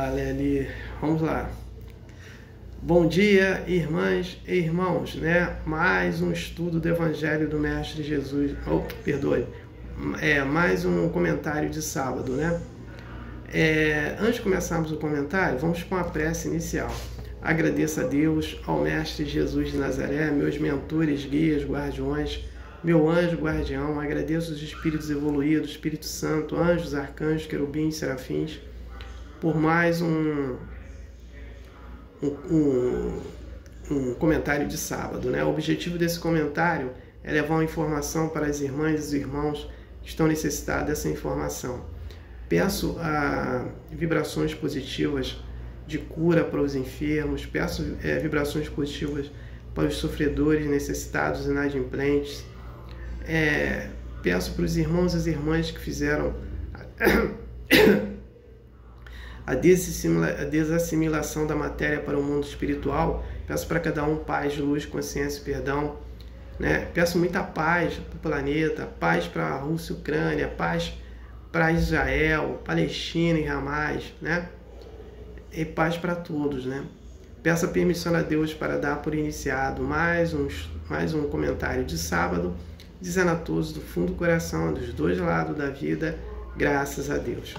Olá, Leli. Vamos lá. Bom dia, irmãs e irmãos, né? Mais um estudo do Evangelho do Mestre Jesus. Mais um comentário de sábado, né? Antes de começarmos o comentário, vamos com a prece inicial. Agradeço a Deus, ao Mestre Jesus de Nazaré, meus mentores, guias, guardiões, meu anjo guardião. Agradeço os espíritos evoluídos, Espírito Santo, anjos, arcanjos, querubins, serafins, por mais um comentário de sábado, né? O objetivo desse comentário é levar uma informação para as irmãs e os irmãos que estão necessitados dessa informação. Peço vibrações positivas de cura para os enfermos, peço vibrações positivas para os sofredores, necessitados, inadimplentes. Peço para os irmãos e as irmãs que fizeram a desassimilação da matéria para o mundo espiritual. Peço para cada um paz, luz, consciência e perdão, né? Peço muita paz para o planeta, paz para a Rússia e Ucrânia, paz para Israel, Palestina e Hamas, né? E paz para todos, né? Peço a permissão a Deus para dar por iniciado mais um comentário de sábado, dizendo a todos do fundo do coração, dos dois lados da vida, graças a Deus.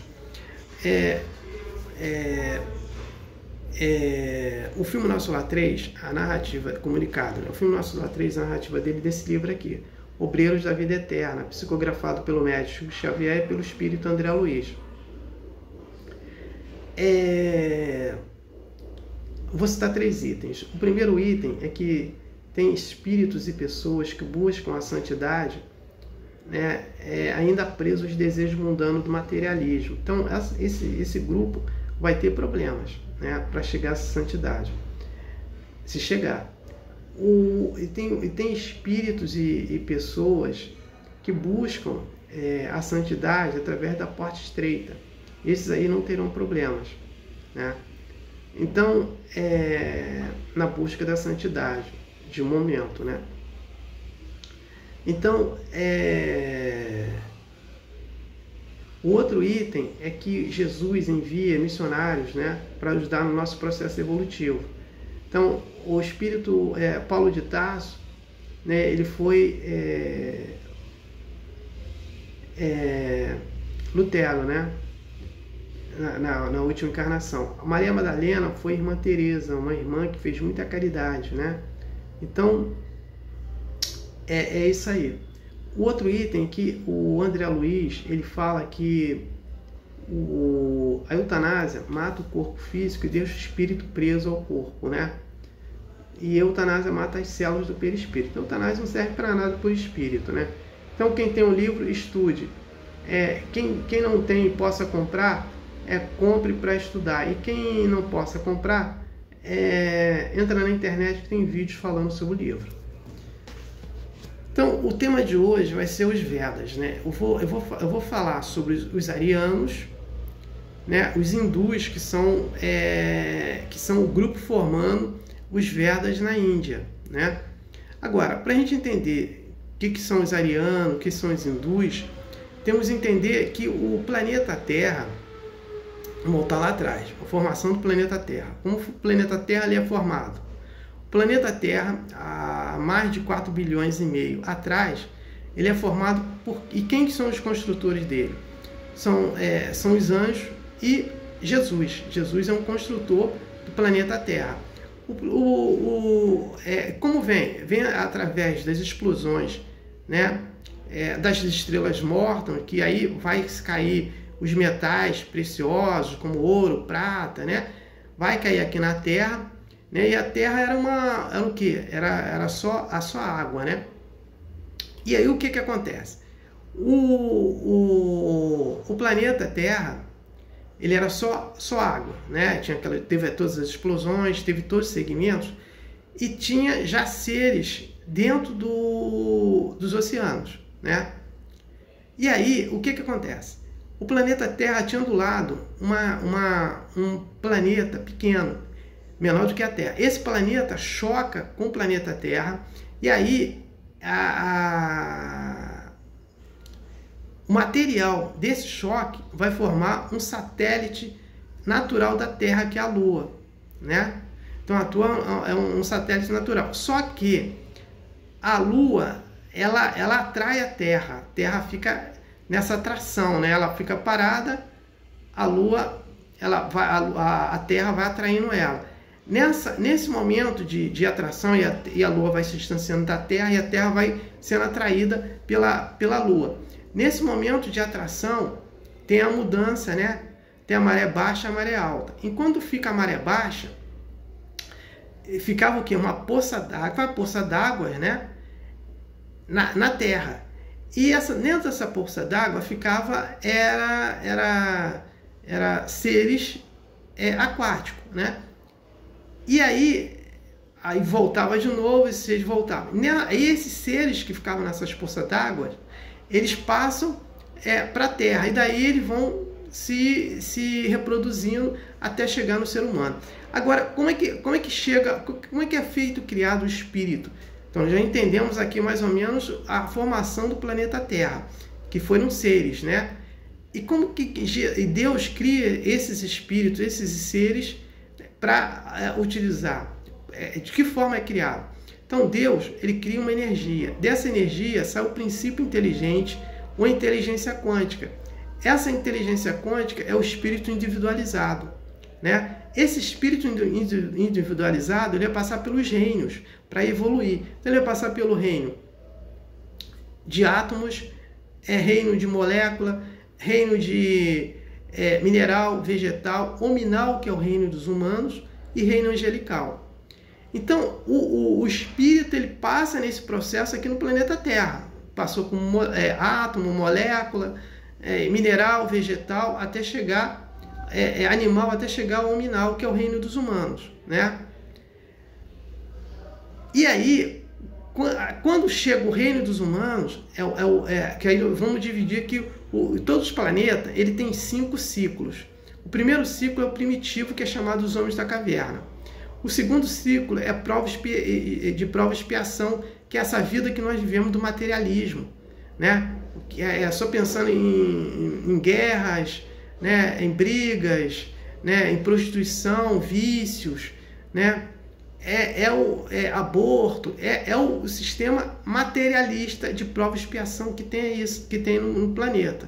O filme Nosso Lar 3, a narrativa comunicado, né? O filme Nosso Lar 3, a narrativa dele desse livro aqui, Obreiros da Vida Eterna, psicografado pelo médico Xavier e pelo espírito André Luiz. Vou citar 3 itens. O primeiro item é que tem espíritos e pessoas que buscam a santidade, né, ainda presos aos desejos mundanos do materialismo. Então, esse grupo vai ter problemas, né, para chegar a essa santidade. Se chegar. Tem espíritos e pessoas que buscam a santidade através da porta estreita. Esses aí não terão problemas, né? Então, na busca da santidade, de um momento, né? Então, o outro item é que Jesus envia missionários, né, para ajudar no nosso processo evolutivo. Então, o espírito Paulo de Tarso, né, ele foi Lutero, né, na última encarnação. A Maria Madalena foi irmã Teresa, uma irmã que fez muita caridade, né? Então, é isso aí. O outro item que o André Luiz, ele fala que a eutanásia mata o corpo físico e deixa o espírito preso ao corpo, né? E a eutanásia mata as células do perispírito. A eutanásia não serve para nada para o espírito, né? Então, quem tem um livro, estude. Quem não tem e possa comprar, compre para estudar. E quem não possa comprar, entra na internet que tem vídeos falando sobre o livro. Então, o tema de hoje vai ser os Vedas, né? Eu vou falar sobre os arianos, né? Os hindus, que são o grupo formando os Vedas na Índia, né? Agora, para a gente entender o que são os arianos, o que são os hindus, temos que entender que o planeta Terra, vamos voltar lá atrás, a formação do planeta Terra. Como o planeta Terra ele é formado? O planeta Terra, há mais de 4 bilhões e meio atrás, ele é formado por... E quem que são os construtores dele? São os anjos e Jesus. Jesus é um construtor do planeta Terra. Como vem? Vem através das explosões, né, das estrelas mortas, que aí vai cair os metais preciosos, como ouro, prata, né? Vai cair aqui na Terra, né? E a Terra era o quê? Era só água, né? E aí o que acontece? O planeta Terra, ele era só água, né? Teve todas as explosões, teve todos os segmentos, e tinha já seres dentro dos oceanos, né? E aí, o que acontece? O planeta Terra tinha do lado um planeta pequeno, menor do que a Terra. Esse planeta choca com o planeta Terra, e aí o material desse choque vai formar um satélite natural da Terra, que é a Lua, né? Então a Lua é um satélite natural. Só que a Lua, ela atrai a Terra fica nessa atração, né? Ela fica parada, a Lua, a Terra vai atraindo ela. Nesse momento de atração, e a Lua vai se distanciando da Terra, e a Terra vai sendo atraída pela Lua. Nesse momento de atração, tem a mudança, né? Tem a maré baixa e a maré alta. Enquanto fica a maré baixa, ficava o quê? Uma poça d'água, né? Na Terra. E dentro dessa poça d'água ficava, era seres aquáticos, né? E aí voltava de novo, esses seres voltavam. E esses seres que ficavam nessas poças d'água, eles passam para a Terra, e daí eles vão se reproduzindo até chegar no ser humano. Agora, como é que chega, como é que é feito, criado o espírito? Então já entendemos aqui mais ou menos a formação do planeta Terra, que foram seres, né? E como que Deus cria esses espíritos, esses seres, para utilizar? De que forma é criado? Então Deus, ele cria uma energia. Dessa energia sai o princípio inteligente, ou inteligência quântica. Essa inteligência quântica é o espírito individualizado, né? Esse espírito individualizado, ele vai passar pelos reinos para evoluir. Então ele vai passar pelo reino de átomos, reino de molécula, reino de mineral, vegetal, hominal, que é o reino dos humanos, e reino angelical. Então o espírito, ele passa nesse processo aqui no planeta Terra. Passou com átomo, molécula, mineral, vegetal, até chegar animal, até chegar ao hominal, que é o reino dos humanos, né? E aí, quando chega o reino dos humanos, que aí vamos dividir aqui todos os planetas, ele tem 5 ciclos. O primeiro ciclo é o primitivo, que é chamado os homens da caverna. O segundo ciclo é de prova e expiação, que é essa vida que nós vivemos do materialismo, né? Que é só pensando em guerras, né? Em brigas, né? Em prostituição, vícios, né? Aborto, o sistema materialista de prova e expiação que tem no planeta.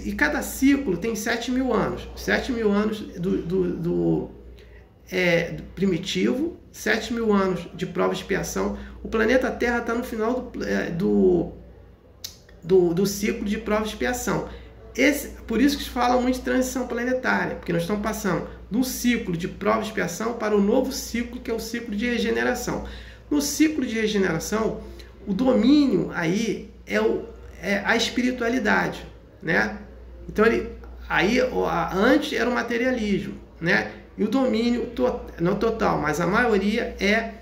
E cada ciclo tem 7.000 anos. 7.000 anos do primitivo, 7.000 anos de prova e expiação. O planeta Terra está no final do ciclo de prova e expiação. Por isso que se fala muito de transição planetária, porque nós estamos passando do ciclo de prova e expiação para o novo ciclo, que é o ciclo de regeneração. No ciclo de regeneração, o domínio aí é a espiritualidade, né? Então antes era o materialismo, né? E o domínio não total, mas a maioria é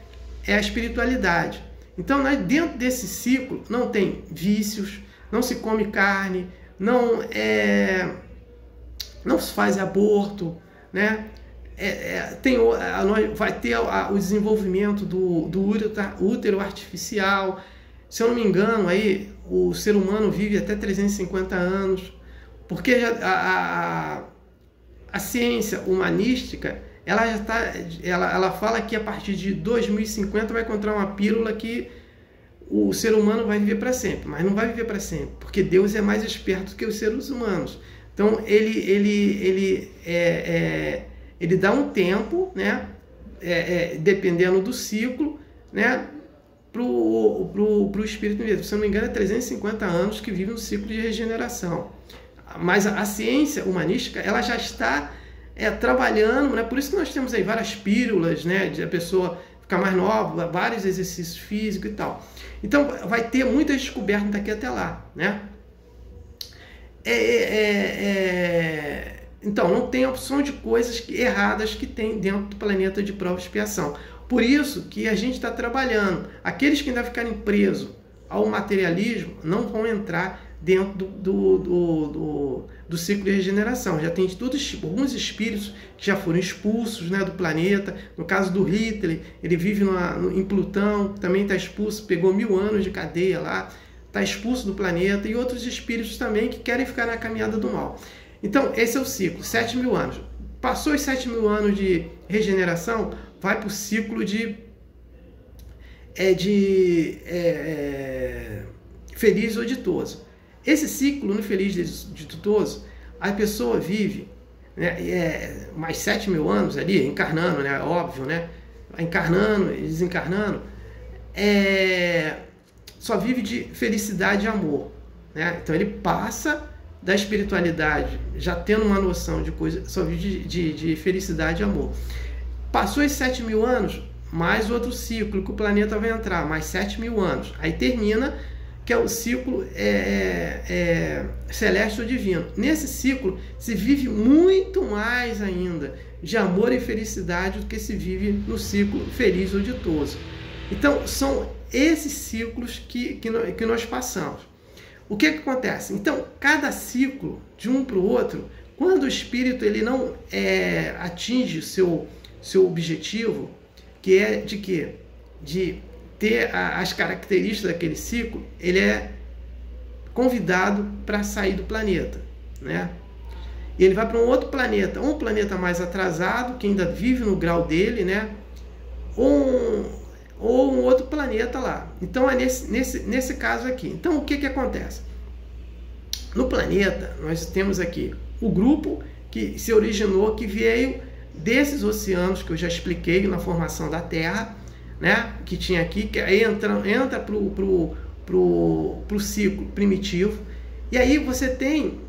a espiritualidade. Então, dentro desse ciclo não tem vícios, não se come carne, não se faz aborto, né? Vai ter o desenvolvimento do útero artificial. Se eu não me engano, aí o ser humano vive até 350 anos, porque a ciência humanística, ela fala que a partir de 2050 vai encontrar uma pílula que o ser humano vai viver para sempre, mas não vai viver para sempre, porque Deus é mais esperto que os seres humanos. Então ele dá um tempo, né? Dependendo do ciclo, né? Pro espírito mesmo. Se eu não me engano, é 350 anos que vive no ciclo de regeneração. Mas a ciência humanística, ela já está trabalhando, né? Por isso que nós temos aí várias pílulas, né? De a pessoa ficar mais nova, vários exercícios físicos e tal. Então vai ter muitas descobertas daqui até lá, né? Então não tem opção de coisas erradas que tem dentro do planeta de prova e expiação. Por isso que a gente está trabalhando. Aqueles que ainda ficarem presos ao materialismo não vão entrar dentro do ciclo de regeneração. Já tem alguns espíritos que já foram expulsos, né, do planeta. No caso do Hitler, ele vive em Plutão, também está expulso, pegou 1000 anos de cadeia lá, está expulso do planeta. E outros espíritos também que querem ficar na caminhada do mal. Então, esse é o ciclo, 7.000 anos. Passou os 7.000 anos de regeneração, vai para o ciclo de feliz ou ditoso. Esse ciclo no feliz e ditoso, a pessoa vive, né, mais 7.000 anos ali, encarnando, né, óbvio, né, encarnando e desencarnando, só vive de felicidade e amor, né? Então ele passa da espiritualidade, já tendo uma noção de coisa, só vive de felicidade e amor. Passou esses 7.000 anos, mais outro ciclo que o planeta vai entrar, mais 7.000 anos. Aí termina, que é o ciclo celeste ou divino. Nesse ciclo se vive muito mais ainda de amor e felicidade do que se vive no ciclo feliz ou ditoso. Então são esses ciclos que nós passamos. O que acontece? Então, cada ciclo, de um para o outro, quando o espírito ele não atinge seu objetivo, que é de quê? De ter as características daquele ciclo, ele é convidado para sair do planeta, né? E ele vai para um outro planeta, um planeta mais atrasado, que ainda vive no grau dele, né? Ou um outro planeta lá. Então é nesse caso aqui. Então o que acontece? No planeta nós temos aqui o grupo que se originou, que veio desses oceanos que eu já expliquei na formação da Terra, né? Que tinha aqui, que aí entra pro ciclo primitivo. E aí você tem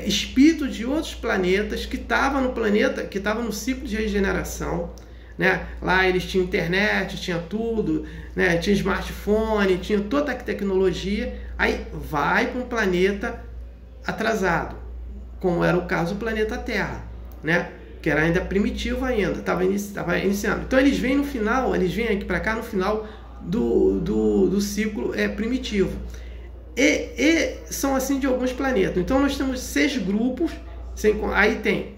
espírito de outros planetas que estavam no planeta, que estavam no ciclo de regeneração, né? Lá eles tinham internet, tinha tudo, né? Tinha smartphone, tinha toda a tecnologia. Aí vai para um planeta atrasado, como era o caso do planeta Terra, né? Que era ainda primitivo ainda, estava iniciando. Então eles vêm no final, eles vêm aqui para cá no final do ciclo primitivo. E são assim de alguns planetas. Então nós temos 6 grupos. Aí tem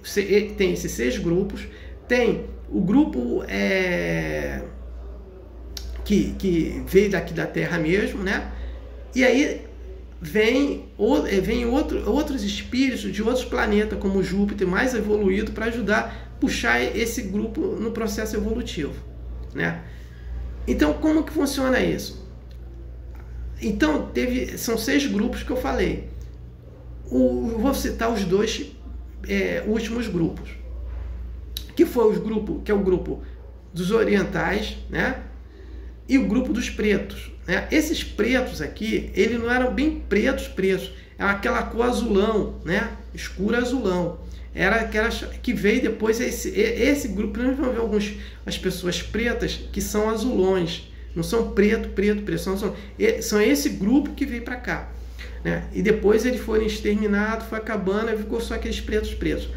esses 6 grupos. Tem o grupo que veio daqui da Terra mesmo, né? E aí vem outros espíritos de outros planetas, como Júpiter, mais evoluído, para ajudar a puxar esse grupo no processo evolutivo, né? Então, como que funciona isso? Então, são 6 grupos que eu falei. Vou citar os 2 últimos grupos, que é o grupo dos orientais, né? E o grupo dos pretos, né? Esses pretos aqui, eles não eram bem pretos, é aquela cor azulão, né? Escuro azulão. Era aquela que veio depois, esse grupo. Nós vamos ver as pessoas pretas que são azulões, não são preto, são esse grupo que veio para cá, né? E depois eles foram exterminados, foi acabando, aí ficou só aqueles pretos.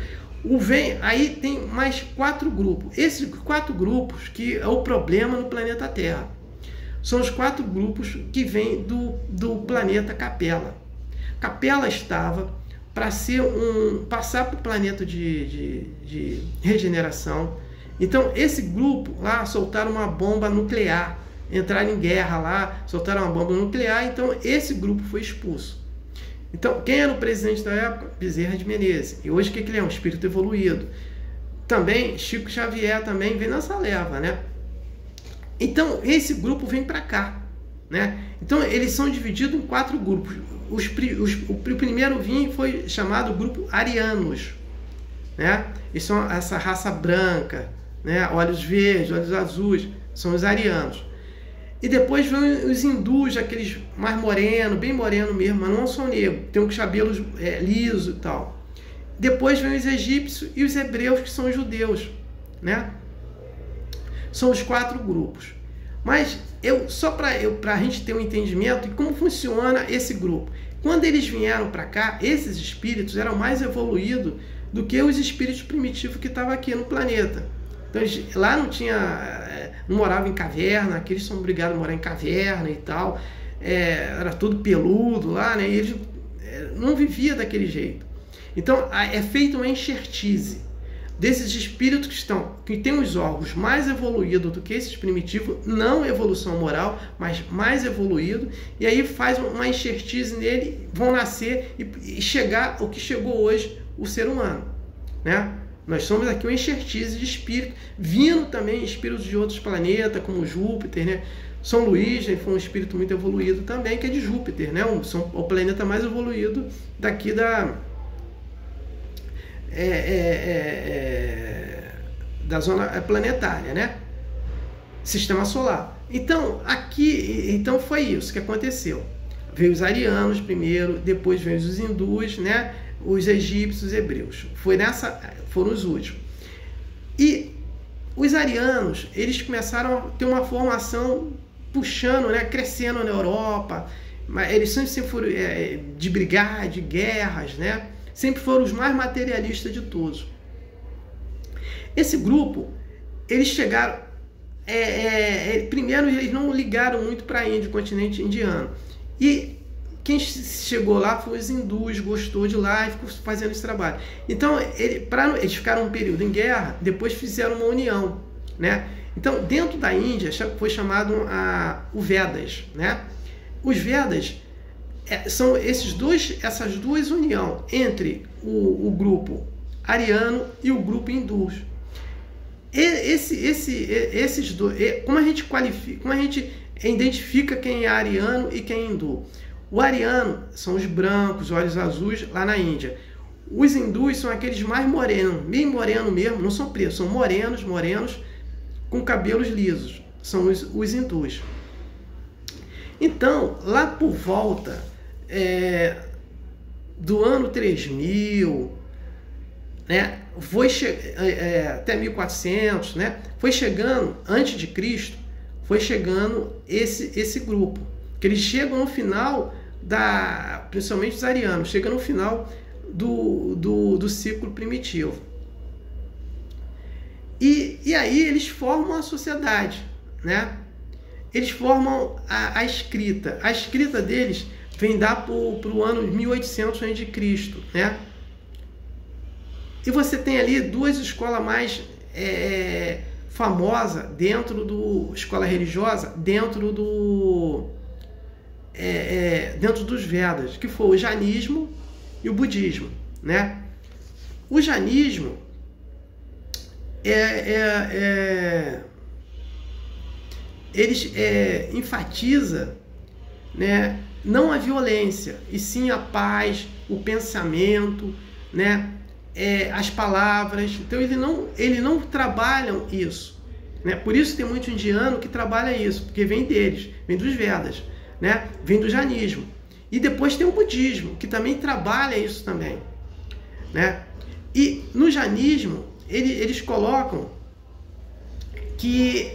Aí tem mais 4 grupos. Esses 4 grupos que é o problema no planeta Terra. São os 4 grupos que vêm do planeta Capela. Capela estava para passar para o planeta de regeneração. Então, esse grupo lá soltaram uma bomba nuclear, entraram em guerra lá, soltaram uma bomba nuclear, então esse grupo foi expulso. Então, quem era o presidente da época? Bezerra de Menezes. E hoje o que ele é? Um espírito evoluído. Também, Chico Xavier também vem nessa leva, né? Então, esse grupo vem para cá, né? Então, eles são divididos em 4 grupos. O primeiro foi chamado grupo arianos, né? Eles são essa raça branca, né? Olhos verdes, olhos azuis, são os arianos. E depois vem os hindus, aqueles mais morenos, bem moreno mesmo, mas não são negros, tem os cabelos lisos e tal. Depois vem os egípcios e os hebreus, que são os judeus, né? São os 4 grupos. Mas só para a gente ter um entendimento de como funciona esse grupo. Quando eles vieram para cá, esses espíritos eram mais evoluídos do que os espíritos primitivos que estavam aqui no planeta. Então, lá não moravam em caverna, aqui eles são obrigados a morar em caverna e tal. Era tudo peludo lá, né? E eles não viviam daquele jeito. Então, é feita uma enxertise. desses espíritos que têm os órgãos mais evoluídos do que esses primitivos, não evolução moral, mas mais evoluído, e aí faz uma enxertise nele, vão nascer e chegar ao que chegou hoje o ser humano, né? Nós somos aqui uma enxertise de espírito, vindo também espíritos de outros planetas, como Júpiter, né? São Luís, né, foi um espírito muito evoluído também, que é de Júpiter, né? O planeta mais evoluído daqui da zona planetária, né? Sistema solar. Então, então foi isso que aconteceu. Veio os arianos primeiro, depois veio os hindus, né? Os egípcios, os hebreus. Foram os últimos. E os arianos, eles começaram a ter uma formação puxando, né? Crescendo na Europa. Mas eles sempre foram de brigar, de guerras, né? Sempre foram os mais materialistas de todos. Esse grupo, eles chegaram... primeiro, eles não ligaram muito para a Índia, o continente indiano. E quem chegou lá foi os hindus, gostou de lá e ficou fazendo esse trabalho. Então, eles ficaram um período em guerra, depois fizeram uma união, né? Então, dentro da Índia, foi chamado o Vedas, né? Os Vedas são essas duas uniões entre o grupo ariano e o grupo hindu. Esses dois, como a gente qualifica, como a gente identifica quem é ariano e quem é hindu? O ariano são os brancos, olhos azuis, lá na Índia. Os hindus são aqueles mais morenos, bem moreno mesmo, não são pretos, são morenos, com cabelos lisos. São os hindus. Então, lá por volta do ano 3000, né, até 1400, né, foi chegando, antes de Cristo, foi chegando esse grupo, que eles chegam no final principalmente os arianos, chegam no final do ciclo primitivo. E aí eles formam a sociedade, né? Eles formam a escrita. A escrita deles vem dar para o ano 1800 a.C., né? E você tem ali duas escolas mais famosas dentro escola religiosa, dentro dos Vedas, que foi o jainismo e o budismo, né? O jainismo eles enfatiza, né, não a violência, e sim a paz, o pensamento, né, as palavras. Então eles não trabalham isso, né? Por isso tem muito indiano que trabalha isso, porque vem deles, vem dos Vedas, né? Vem do jainismo. E depois tem o budismo, que também trabalha isso também, né? E no jainismo eles colocam que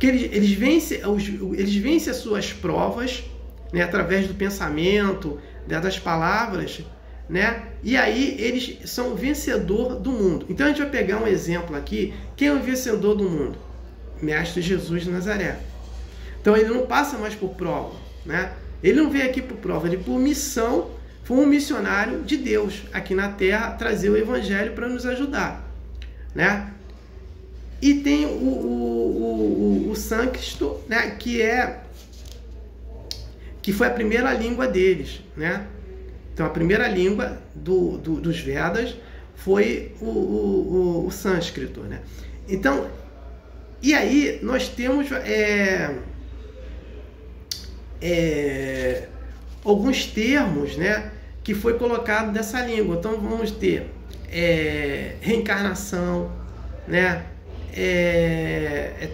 eles vencem as suas provas, né, através do pensamento, das palavras, né? E aí eles são o vencedor do mundo. Então a gente vai pegar um exemplo aqui. Quem é o vencedor do mundo? Mestre Jesus de Nazaré. Então ele não passa mais por prova, né? Ele não veio aqui por prova, ele por missão foi um missionário de Deus aqui na Terra, trazer o Evangelho para nos ajudar, né? E tem o sânscrito, né, que foi a primeira língua deles, né? Então a primeira língua dos Vedas foi o sânscrito, né? Então, e aí nós temos alguns termos, né, que foi colocado nessa língua. Então vamos ter reencarnação, né? É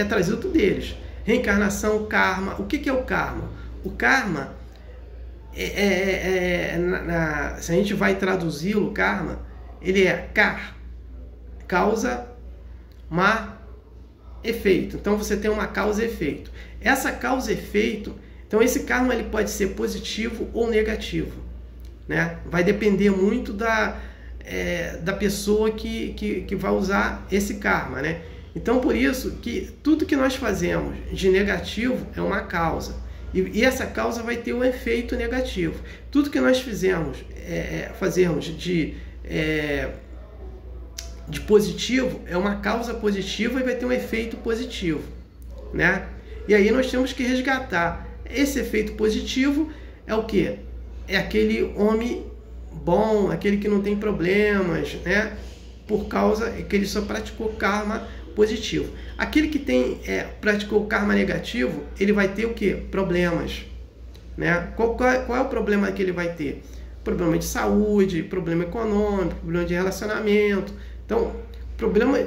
trazido deles. Reencarnação, karma. O que é o karma? O karma se a gente vai traduzi-lo, karma, ele é causa, efeito. Então você tem uma causa e efeito. Essa causa e efeito, então esse karma ele pode ser positivo ou negativo, né? Vai depender muito da pessoa que vai usar esse karma, né? Então por isso que tudo que nós fazemos de negativo é uma causa E essa causa vai ter um efeito negativo. Tudo que nós fazermos de positivo é uma causa positiva e vai ter um efeito positivo, né? E aí nós temos que resgatar. Esse efeito positivo é o quê? É aquele homem bom, aquele que não tem problemas, né? Por causa que ele só praticou karma positivo. Aquele que praticou karma negativo, ele vai ter o quê? Problemas, né? Qual é o problema que ele vai ter? Problema de saúde, problema econômico, problema de relacionamento. Então,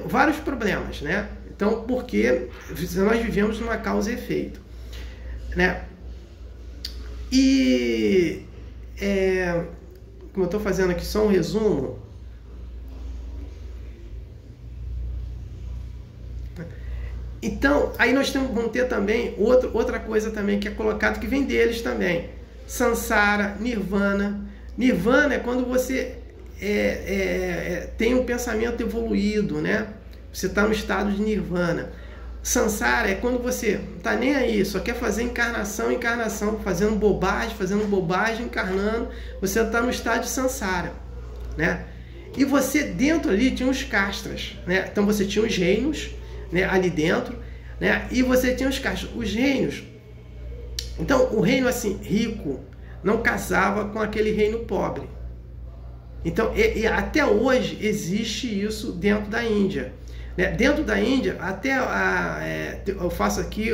vários problemas, né? Então, porque nós vivemos numa causa e efeito, né? E como eu estou fazendo aqui só um resumo, então aí nós vamos ter também outra coisa também que é colocado, que vem deles também: Sansara, Nirvana. Nirvana é quando você tem um pensamento evoluído, né? Você está no estado de Nirvana. Sansara é quando você não está nem aí, só quer fazer encarnação, fazendo bobagem, encarnando. Você está no estado de Sansara, né? E você dentro ali tinha os castras, né? Então você tinha os reinos, né, ali dentro, né? E você tinha os castras. Os reinos, então o reino assim rico não casava com aquele reino pobre. Então até hoje existe isso dentro da Índia. Dentro da Índia, até eu faço aqui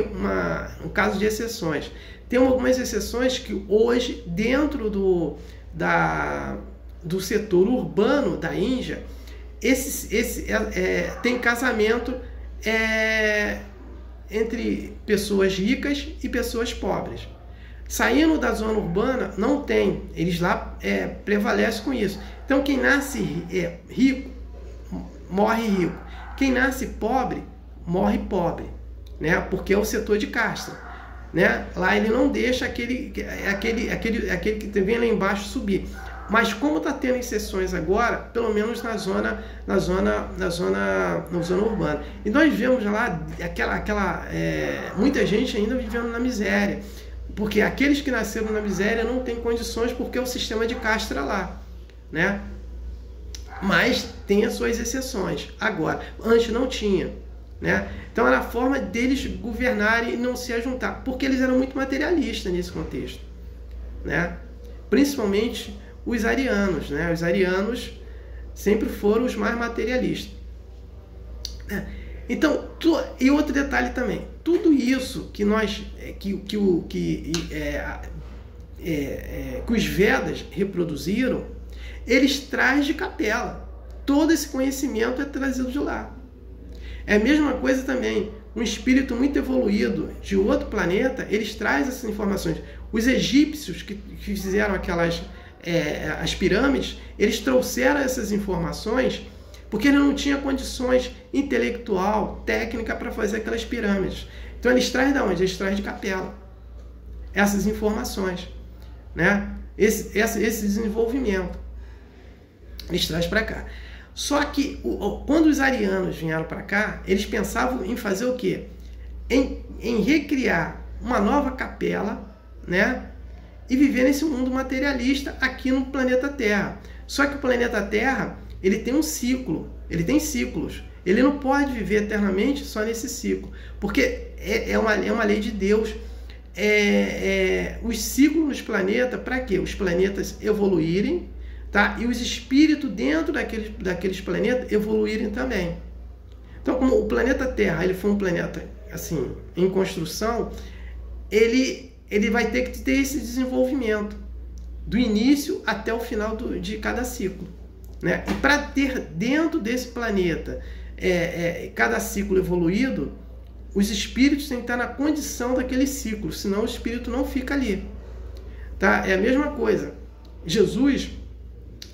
um caso de exceções. Tem algumas exceções que hoje, dentro do setor urbano da Índia, tem casamento entre pessoas ricas e pessoas pobres. Saindo da zona urbana, não tem. Eles lá prevalecem com isso. Então, quem nasce rico, morre rico. Quem nasce pobre, morre pobre, né? Porque é o setor de casta, né? Lá ele não deixa aquele que vem lá embaixo subir. Mas como está tendo exceções agora, pelo menos na zona urbana. E nós vemos lá muita gente ainda vivendo na miséria. Porque aqueles que nasceram na miséria não têm condições, porque é o sistema de casta lá, né? Mas tem as suas exceções. Agora, antes não tinha, né? Então era a forma deles governarem e não se ajuntar, porque eles eram muito materialistas nesse contexto, né? Principalmente os arianos, né? Os arianos sempre foram os mais materialistas, né? Então, e outro detalhe também, tudo isso que os Vedas reproduziram, eles trazem de capela. Todo esse conhecimento é trazido de lá. É a mesma coisa também. Um espírito muito evoluído de outro planeta, eles trazem essas informações. Os egípcios que fizeram as pirâmides, eles trouxeram essas informações porque eles não tinham condições intelectual, técnica para fazer aquelas pirâmides. Então eles trazem de onde? Eles trazem de capela essas informações, né? Esse desenvolvimento eles trazem para cá. Só que quando os arianos vieram para cá, eles pensavam em fazer o quê? Em recriar uma nova capela, né? E viver nesse mundo materialista aqui no planeta Terra. Só que o planeta Terra, ele tem um ciclo, ele tem ciclos. Ele não pode viver eternamente só nesse ciclo, porque é uma lei de Deus. Os ciclos nos planetas, para quê? Os planetas evoluírem, tá? E os espíritos dentro daqueles planetas evoluírem também. Então, como o planeta Terra ele foi um planeta assim em construção, ele vai ter que ter esse desenvolvimento do início até o final de cada ciclo, né? E para ter dentro desse planeta cada ciclo evoluído, os espíritos têm que estar na condição daquele ciclo, senão o espírito não fica ali, tá? É a mesma coisa. Jesus,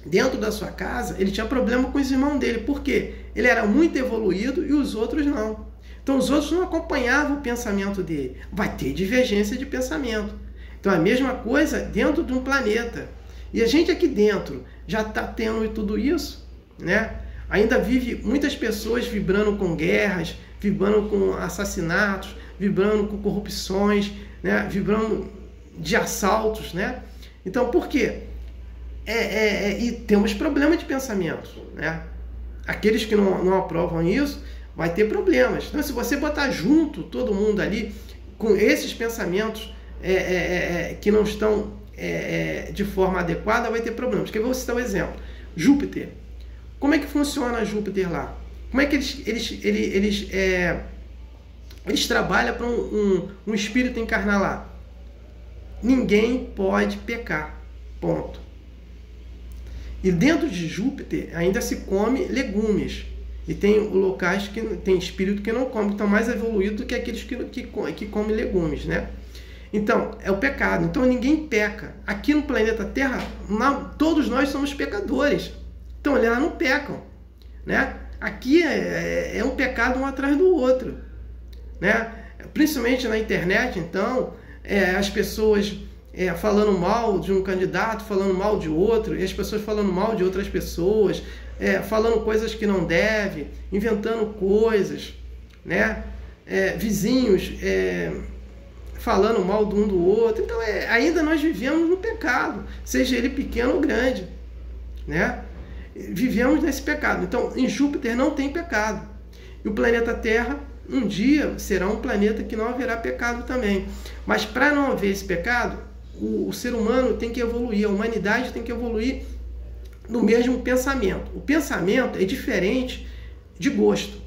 dentro da sua casa, ele tinha problema com os irmãos dele. Por quê? Ele era muito evoluído e os outros não. Então os outros não acompanhavam o pensamento dele. Vai ter divergência de pensamento. Então a mesma coisa dentro de um planeta. E a gente aqui dentro já está tendo tudo isso, né? Ainda vive muitas pessoas vibrando com guerras, vibrando com assassinatos, vibrando com corrupções, né? Vibrando de assaltos, né? Então, por quê? E temos problema de pensamento, né? Aqueles que não aprovam isso, vai ter problemas. Então, se você botar junto todo mundo ali, com esses pensamentos que não estão de forma adequada, vai ter problemas. Porque eu vou citar um exemplo. Júpiter. Como é que funciona Júpiter lá? Como é que eles trabalham para um espírito encarnar lá? Ninguém pode pecar. Ponto. E dentro de Júpiter ainda se come legumes. E tem locais que tem espírito que não come, que estão mais evoluídos do que aqueles que comem legumes, né? Então, é o pecado. Então, ninguém peca. Aqui no planeta Terra, todos nós somos pecadores. Então, eles não pecam, né? Aqui é um pecado um atrás do outro, né? Principalmente na internet, então, as pessoas falando mal de um candidato, falando mal de outro, e as pessoas falando mal de outras pessoas, falando coisas que não deve, inventando coisas, né? Vizinhos falando mal de um do outro. Então, ainda nós vivemos no pecado, seja ele pequeno ou grande, né? Vivemos nesse pecado. Então, em Júpiter não tem pecado. E o planeta Terra, um dia, será um planeta que não haverá pecado também. Mas para não haver esse pecado, o ser humano tem que evoluir, a humanidade tem que evoluir no mesmo pensamento. O pensamento é diferente de gosto,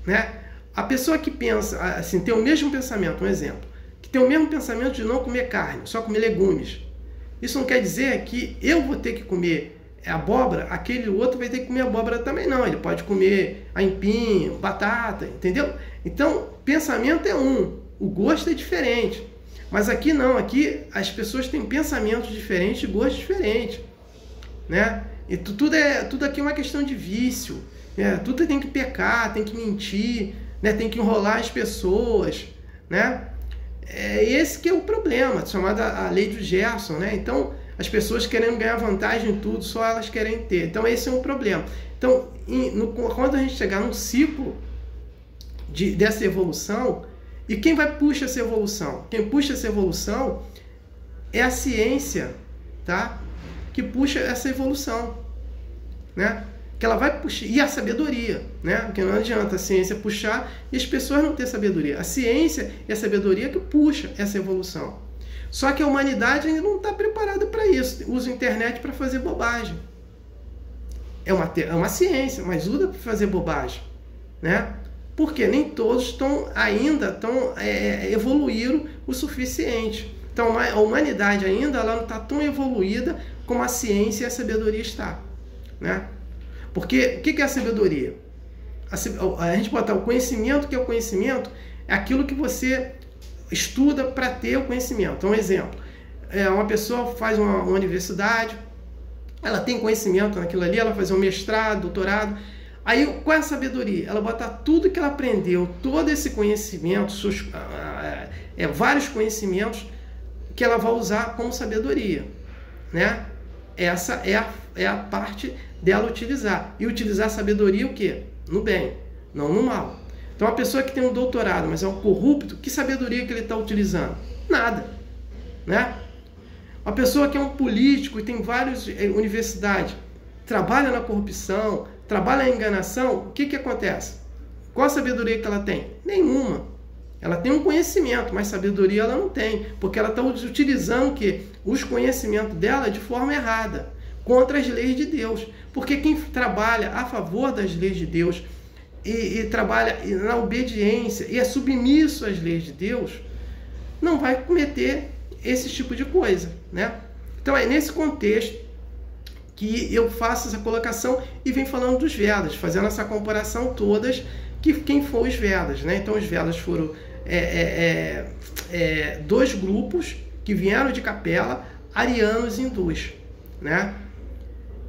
né? A pessoa que pensa, assim, tem o mesmo pensamento, um exemplo, que tem o mesmo pensamento de não comer carne, só comer legumes. Isso não quer dizer que eu vou ter que comer abóbora, aquele outro vai ter que comer abóbora também, não. Ele pode comer aipim, batata, entendeu? Então, pensamento é um, o gosto é diferente. Mas aqui não, aqui as pessoas têm pensamentos diferentes e gostos diferentes, né? E tudo aqui é uma questão de vício, né? Tudo tem que pecar, tem que mentir, né? Tem que enrolar as pessoas, né? Esse que é o problema, chamada a lei do Gerson, né? Então, as pessoas querendo ganhar vantagem em tudo, só elas querem ter. Então, esse é um problema. Então, quando a gente chegar num ciclo dessa evolução, e quem vai puxar essa evolução? Quem puxa essa evolução é a ciência, tá? Que puxa essa evolução, né? Que ela vai puxar, e a sabedoria, né? Porque não adianta a ciência puxar e as pessoas não ter sabedoria. A ciência e a sabedoria que puxa essa evolução. Só que a humanidade ainda não está preparada para isso. Usa a internet para fazer bobagem. É uma ciência, mas usa para fazer bobagem, né? Porque nem todos ainda evoluíram o suficiente. Então, a humanidade ainda ela não está tão evoluída como a ciência e a sabedoria está, né? Porque o que é a sabedoria? A gente botar o conhecimento, que é o conhecimento, é aquilo que você estuda para ter o conhecimento. Então, um exemplo, uma pessoa faz uma universidade, ela tem conhecimento naquilo ali, ela faz um mestrado, doutorado. Aí, qual é a sabedoria? Ela botar tudo que ela aprendeu, todo esse conhecimento, vários conhecimentos que ela vai usar como sabedoria, né? Essa é a parte dela utilizar. E utilizar a sabedoria o quê? No bem, não no mal. Então, a pessoa que tem um doutorado, mas é um corrupto, que sabedoria que ele está utilizando? Nada, né? Uma pessoa que é um político e tem várias universidades, trabalha na corrupção, trabalha na enganação, o que acontece? Qual a sabedoria que ela tem? Nenhuma. Ela tem um conhecimento, mas sabedoria ela não tem, porque ela está utilizando os conhecimentos dela de forma errada, contra as leis de Deus. Porque quem trabalha a favor das leis de Deus e trabalha na obediência e é submisso às leis de Deus, não vai cometer esse tipo de coisa, né? Então é nesse contexto que eu faço essa colocação e venho falando dos Vedas, fazendo essa comparação todas, quem foram os Vedas, né? Então os Vedas foram dois grupos que vieram de Capela, arianos e hindus, né?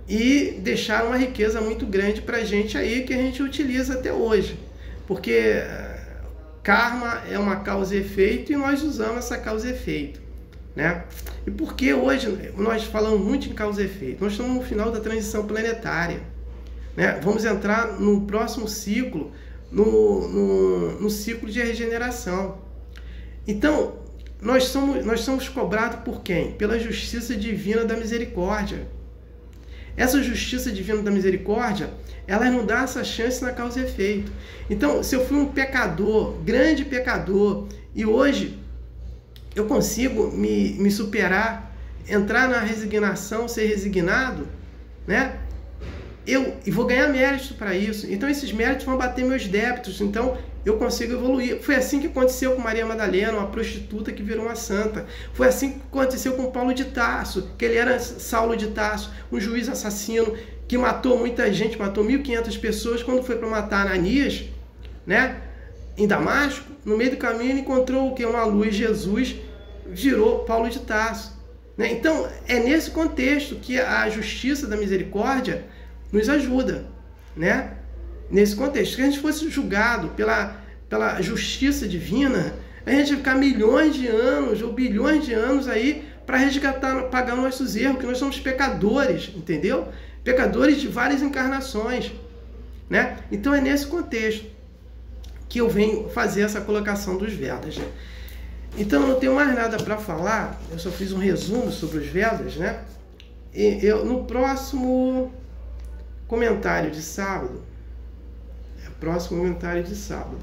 E deixaram uma riqueza muito grande para a gente aí, que a gente utiliza até hoje, porque karma é uma causa e efeito e nós usamos essa causa e efeito, né? E por que hoje nós falamos muito em causa e efeito? Nós estamos no final da transição planetária, né? Vamos entrar no próximo ciclo, no ciclo de regeneração. Então, nós somos cobrados por quem? Pela justiça divina da misericórdia. Essa justiça divina da misericórdia, ela não dá essa chance na causa e efeito. Então, se eu fui um pecador, grande pecador, e hoje eu consigo me superar, entrar na resignação, ser resignado, né? Eu vou ganhar méritos para isso. Então, esses méritos vão bater meus débitos. Então, eu consigo evoluir. Foi assim que aconteceu com Maria Madalena, uma prostituta que virou uma santa. Foi assim que aconteceu com Paulo de Tarso, que ele era Saulo de Tarso, um juiz assassino que matou muita gente, matou 1.500 pessoas. Quando foi para matar Ananias, né, em Damasco, no meio do caminho ele encontrou o que? Uma luz, Jesus, virou Paulo de Tarso. Né? Então, é nesse contexto que a justiça da misericórdia nos ajuda, né? Nesse contexto. Se a gente fosse julgado pela justiça divina, a gente ia ficar milhões de anos ou bilhões de anos aí para resgatar, pagar nossos erros, que nós somos pecadores, entendeu? Pecadores de várias encarnações, né? Então é nesse contexto que eu venho fazer essa colocação dos Vedas, né? Então eu não tenho mais nada para falar, eu só fiz um resumo sobre os Vedas, né? No próximo comentário de sábado, próximo comentário de sábado,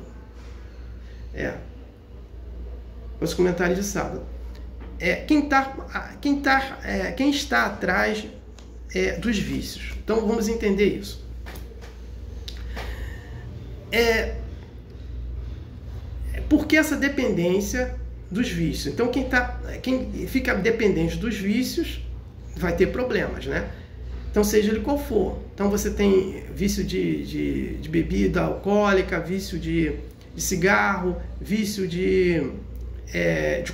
quem está atrás dos vícios. Então vamos entender isso. Por que essa dependência dos vícios? Então quem fica dependente dos vícios vai ter problemas, né? Então, seja ele qual for. Então, você tem vício de bebida alcoólica, vício de cigarro, vício de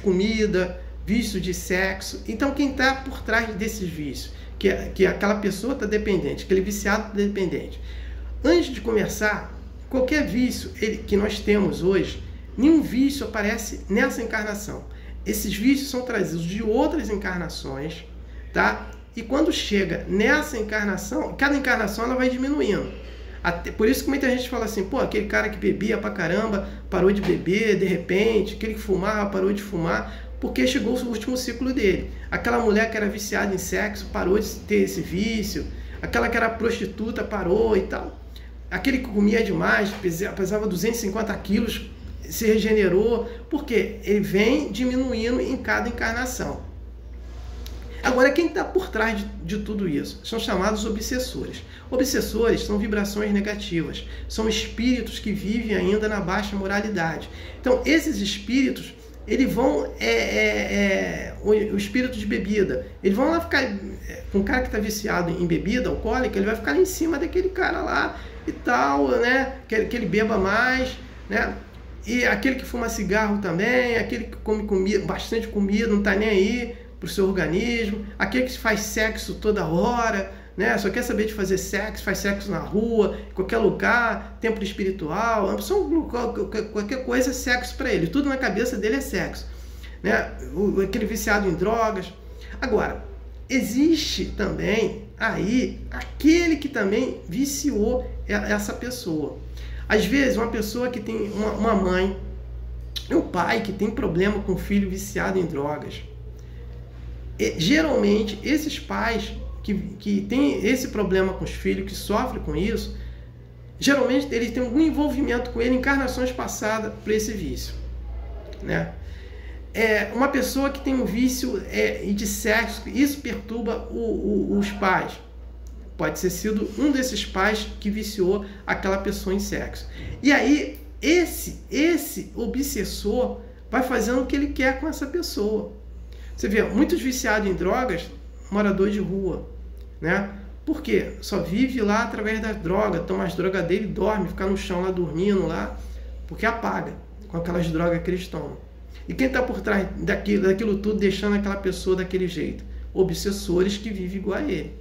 comida, vício de sexo. Então, quem está por trás desses vícios? Que aquela pessoa está dependente, aquele viciado está dependente. Antes de começar, qualquer vício que nós temos hoje, nenhum vício aparece nessa encarnação. Esses vícios são trazidos de outras encarnações, tá? E quando chega nessa encarnação, cada encarnação ela vai diminuindo. Por isso que muita gente fala assim, pô, aquele cara que bebia pra caramba, parou de beber de repente, aquele que fumava, parou de fumar, porque chegou o último ciclo dele. Aquela mulher que era viciada em sexo, parou de ter esse vício. Aquela que era prostituta, parou e tal. Aquele que comia demais, pesava 250 quilos, se regenerou, porque ele vem diminuindo em cada encarnação. Agora, quem está por trás de tudo isso? São chamados obsessores. Obsessores são vibrações negativas, são espíritos que vivem ainda na baixa moralidade. Então, esses espíritos, eles vão, o espírito de bebida, eles vão lá ficar, com um cara que está viciado em bebida alcoólica, ele vai ficar lá em cima daquele cara lá e tal, né? Que ele beba mais, né? E aquele que fuma cigarro também, aquele que come bastante comida, não está nem aí para o seu organismo, aquele que faz sexo toda hora, né? Só quer saber de fazer sexo, faz sexo na rua, em qualquer lugar, templo espiritual, qualquer coisa é sexo para ele, tudo na cabeça dele é sexo, né? Aquele viciado em drogas. Agora, existe também aí aquele que também viciou essa pessoa. Às vezes, uma pessoa que tem uma mãe, um pai que tem problema com o filho viciado em drogas. Geralmente, esses pais que têm esse problema com os filhos, que sofrem com isso, geralmente eles têm algum envolvimento com ele em encarnações passadas por esse vício, né? Uma pessoa que tem um vício de sexo, isso perturba os pais. Pode ter sido um desses pais que viciou aquela pessoa em sexo. E aí, esse obsessor vai fazendo o que ele quer com essa pessoa. Você vê, muitos viciados em drogas, morador de rua, né? Por quê? Só vive lá através das drogas, toma as drogas dele e dorme, fica no chão lá dormindo lá, porque apaga com aquelas drogas que eles tomam. E quem está por trás daquilo tudo, deixando aquela pessoa daquele jeito? Obsessores que vivem igual a ele,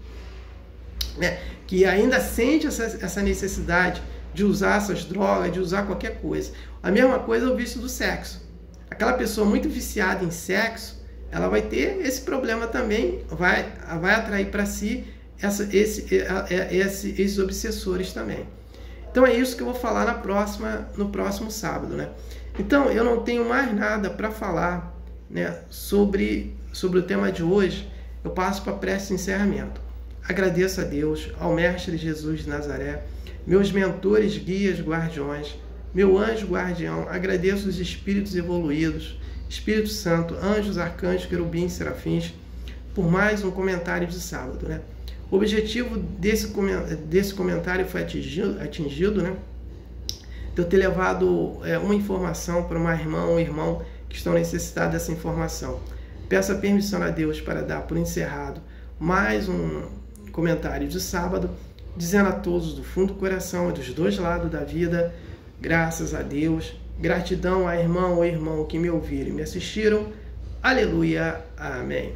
né? Que ainda sente essa necessidade de usar essas drogas, de usar qualquer coisa. A mesma coisa é o vício do sexo. Aquela pessoa muito viciada em sexo, ela vai ter esse problema também, vai atrair para si esses obsessores também. Então é isso que eu vou falar no próximo sábado, né? Então eu não tenho mais nada para falar, né, sobre o tema de hoje. Eu passo para a prece de encerramento. Agradeço a Deus, ao Mestre Jesus de Nazaré, meus mentores, guias, guardiões, meu anjo guardião. Agradeço os espíritos evoluídos, Espírito Santo, anjos, arcanjos, querubins, serafins, por mais um comentário de sábado, né? O objetivo desse comentário foi atingido, né? De eu ter levado uma informação para uma irmã ou irmão que estão necessitados dessa informação. Peço a permissão a Deus para dar por encerrado mais um comentário de sábado, dizendo a todos do fundo do coração e dos dois lados da vida, graças a Deus, gratidão a irmã ou irmão que me ouviram e me assistiram. Aleluia, amém.